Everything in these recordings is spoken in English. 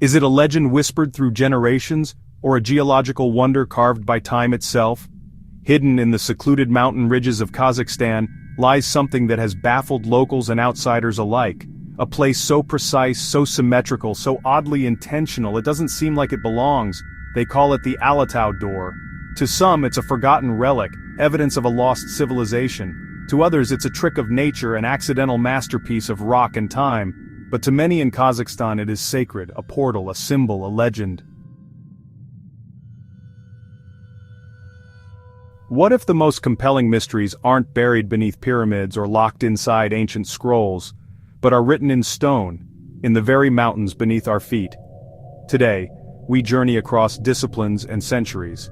Is it a legend whispered through generations, or a geological wonder carved by time itself? Hidden in the secluded mountain ridges of Kazakhstan lies something that has baffled locals and outsiders alike. A place so precise, so symmetrical, so oddly intentional it doesn't seem like it belongs. They call it the Alatau door. To some it's a forgotten relic, evidence of a lost civilization. To others it's a trick of nature, an accidental masterpiece of rock and time. But to many in Kazakhstan it is sacred, a portal, a symbol, a legend. What if the most compelling mysteries aren't buried beneath pyramids or locked inside ancient scrolls, but are written in stone, in the very mountains beneath our feet? Today, we journey across disciplines and centuries.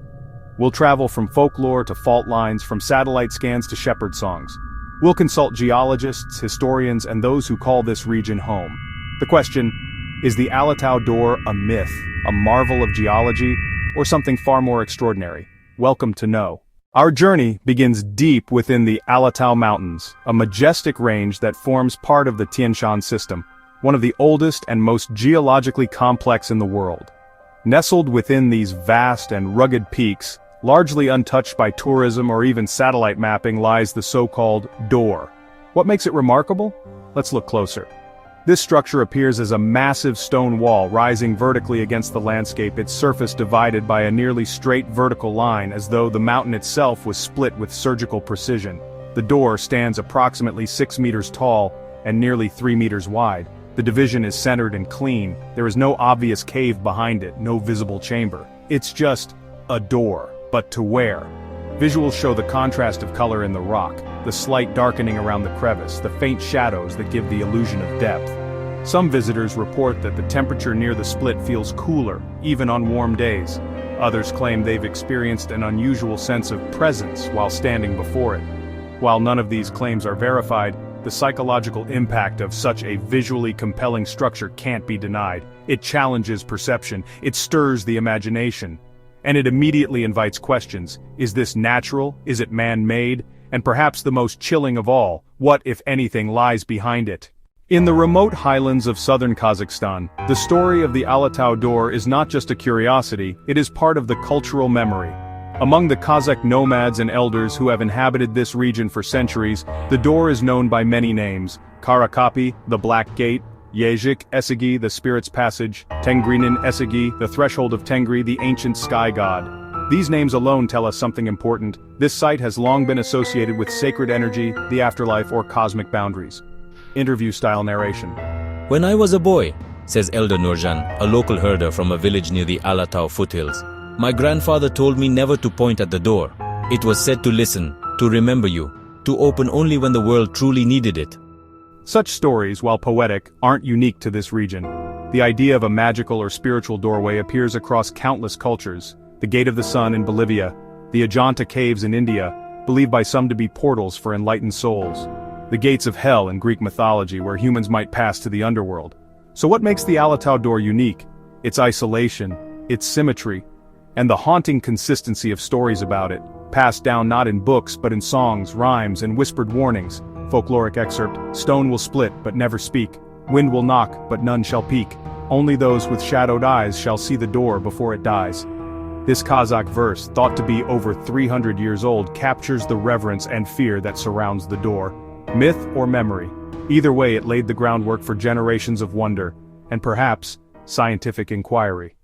We'll travel from folklore to fault lines, from satellite scans to shepherd songs. We'll consult geologists, historians, and those who call this region home. The question, is the Alatau door a myth, a marvel of geology, or something far more extraordinary? Welcome to Know. Our journey begins deep within the Alatau Mountains, a majestic range that forms part of the Tian Shan system, one of the oldest and most geologically complex in the world. Nestled within these vast and rugged peaks, largely untouched by tourism or even satellite mapping, lies the so-called door. What makes it remarkable? Let's look closer. This structure appears as a massive stone wall rising vertically against the landscape, its surface divided by a nearly straight vertical line, as though the mountain itself was split with surgical precision. The door stands approximately 6 meters tall and nearly 3 meters wide. The division is centered and clean. There is no obvious cave behind it, no visible chamber. It's just a door. But to where? Visuals show the contrast of color in the rock, the slight darkening around the crevice, the faint shadows that give the illusion of depth. Some visitors report that the temperature near the split feels cooler, even on warm days. Others claim they've experienced an unusual sense of presence while standing before it. While none of these claims are verified, the psychological impact of such a visually compelling structure can't be denied. It challenges perception, it stirs the imagination. And it immediately invites questions. Is this natural? Is it man-made? And perhaps the most chilling of all, what, if anything, lies behind it? In the remote highlands of southern Kazakhstan, the story of the Alatau door is not just a curiosity, it is part of the cultural memory. Among the Kazakh nomads and elders who have inhabited this region for centuries, the door is known by many names: Karakapi, the Black Gate; Geologic, Esigi, the Spirit's Passage; Tengrinin Esigi, the Threshold of Tengri, the ancient sky god. These names alone tell us something important. This site has long been associated with sacred energy, the afterlife, or cosmic boundaries. Interview-style narration. When I was a boy, says Elder Nurjan, a local herder from a village near the Alatau foothills, my grandfather told me never to point at the door. It was said to listen, to remember you, to open only when the world truly needed it. Such stories, while poetic, aren't unique to this region. The idea of a magical or spiritual doorway appears across countless cultures. The Gate of the Sun in Bolivia, the Ajanta caves in India, believed by some to be portals for enlightened souls. The gates of hell in Greek mythology, where humans might pass to the underworld. So what makes the Alatau door unique? Its isolation, its symmetry, and the haunting consistency of stories about it, passed down not in books but in songs, rhymes, and whispered warnings. Folkloric excerpt: stone will split but never speak. Wind will knock but none shall peek. Only those with shadowed eyes shall see the door before it dies. This Kazakh verse, thought to be over 300 years old, captures the reverence and fear that surrounds the door. Myth or memory? Either way, it laid the groundwork for generations of wonder, and perhaps, scientific inquiry.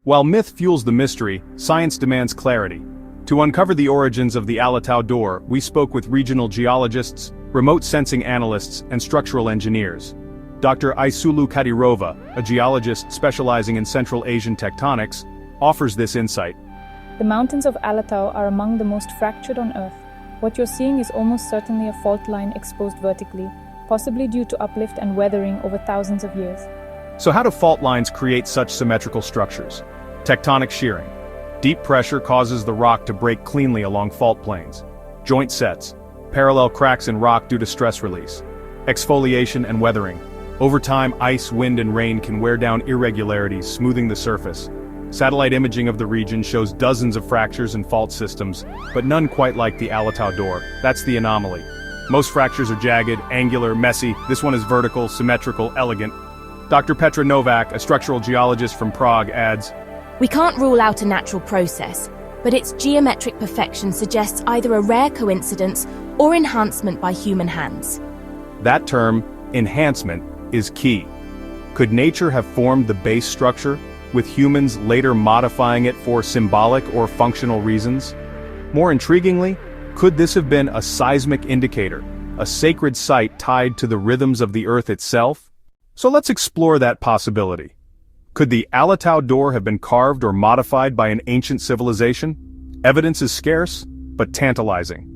While myth fuels the mystery, science demands clarity. To uncover the origins of the Alatau door, we spoke with regional geologists, remote sensing analysts, and structural engineers. Dr. Aysulu Kadirova, a geologist specializing in Central Asian tectonics, offers this insight. The mountains of Alatau are among the most fractured on Earth. What you're seeing is almost certainly a fault line exposed vertically, possibly due to uplift and weathering over thousands of years. So how do fault lines create such symmetrical structures? Tectonic shearing. Deep pressure causes the rock to break cleanly along fault planes. Joint sets. Parallel cracks in rock due to stress release. Exfoliation and weathering. Over time, ice, wind, and rain can wear down irregularities, smoothing the surface. Satellite imaging of the region shows dozens of fractures and fault systems, but none quite like the Alatau door. That's the anomaly. Most fractures are jagged, angular, messy. This one is vertical, symmetrical, elegant. Dr. Petra Novak, a structural geologist from Prague, adds, We can't rule out a natural process, but its geometric perfection suggests either a rare coincidence or enhancement by human hands. that term, enhancement, is key. Could nature have formed the base structure, with humans later modifying it for symbolic or functional reasons? More intriguingly, could this have been a seismic indicator, a sacred site tied to the rhythms of the Earth itself? So let's explore that possibility. Could the Alatau door have been carved or modified by an ancient civilization? Evidence is scarce, but tantalizing.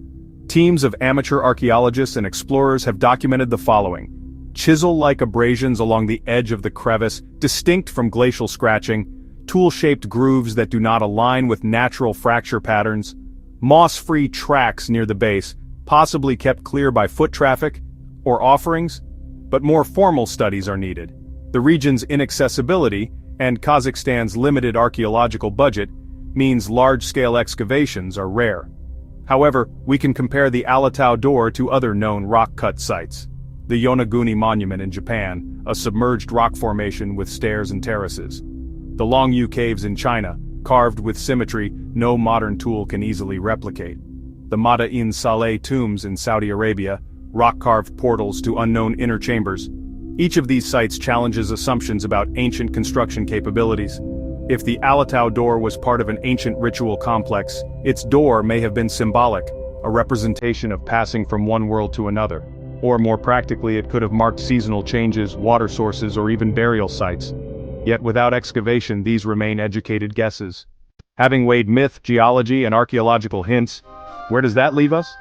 Teams of amateur archaeologists and explorers have documented the following: chisel-like abrasions along the edge of the crevice, distinct from glacial scratching, tool-shaped grooves that do not align with natural fracture patterns, moss-free tracks near the base, possibly kept clear by foot traffic or offerings, but more formal studies are needed. The region's inaccessibility and Kazakhstan's limited archaeological budget means large-scale excavations are rare. However, we can compare the Alatau door to other known rock-cut sites. The Yonaguni Monument in Japan, a submerged rock formation with stairs and terraces. The Longyu Caves in China, carved with symmetry no modern tool can easily replicate. The Mada-in Saleh tombs in Saudi Arabia, rock-carved portals to unknown inner chambers. Each of these sites challenges assumptions about ancient construction capabilities. If the Alatau door was part of an ancient ritual complex, its door may have been symbolic, a representation of passing from one world to another. Or more practically, it could have marked seasonal changes, water sources, or even burial sites. Yet without excavation, these remain educated guesses. Having weighed myth, geology, and archaeological hints, where does that leave us?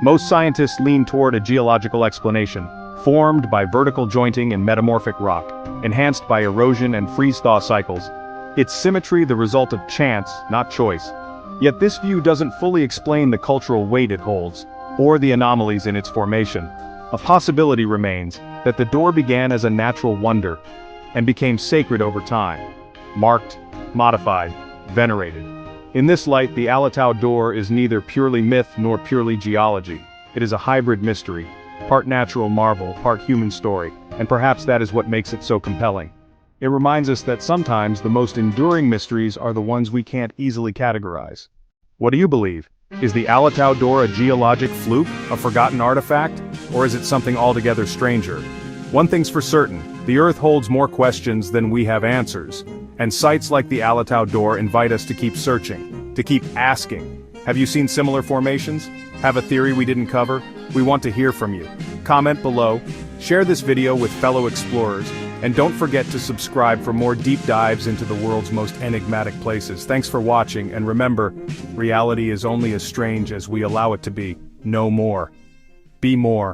Most scientists lean toward a geological explanation, formed by vertical jointing and metamorphic rock, enhanced by erosion and freeze-thaw cycles. Its symmetry the result of chance, not choice. Yet this view doesn't fully explain the cultural weight it holds, or the anomalies in its formation. A possibility remains that the door began as a natural wonder, and became sacred over time, marked, modified, venerated. In this light, the Alatau door is neither purely myth nor purely geology. It is a hybrid mystery, part natural marvel, part human story, and perhaps that is what makes it so compelling. It reminds us that sometimes the most enduring mysteries are the ones we can't easily categorize. What do you believe? Is the Alatau door a geologic fluke, a forgotten artifact, or is it something altogether stranger? One thing's for certain, the Earth holds more questions than we have answers, and sites like the Alatau door invite us to keep searching, to keep asking. Have you seen similar formations? Have a theory we didn't cover? We want to hear from you. Comment below, share this video with fellow explorers, and don't forget to subscribe for more deep dives into the world's most enigmatic places. Thanks for watching, and remember, reality is only as strange as we allow it to be. No more. Be more.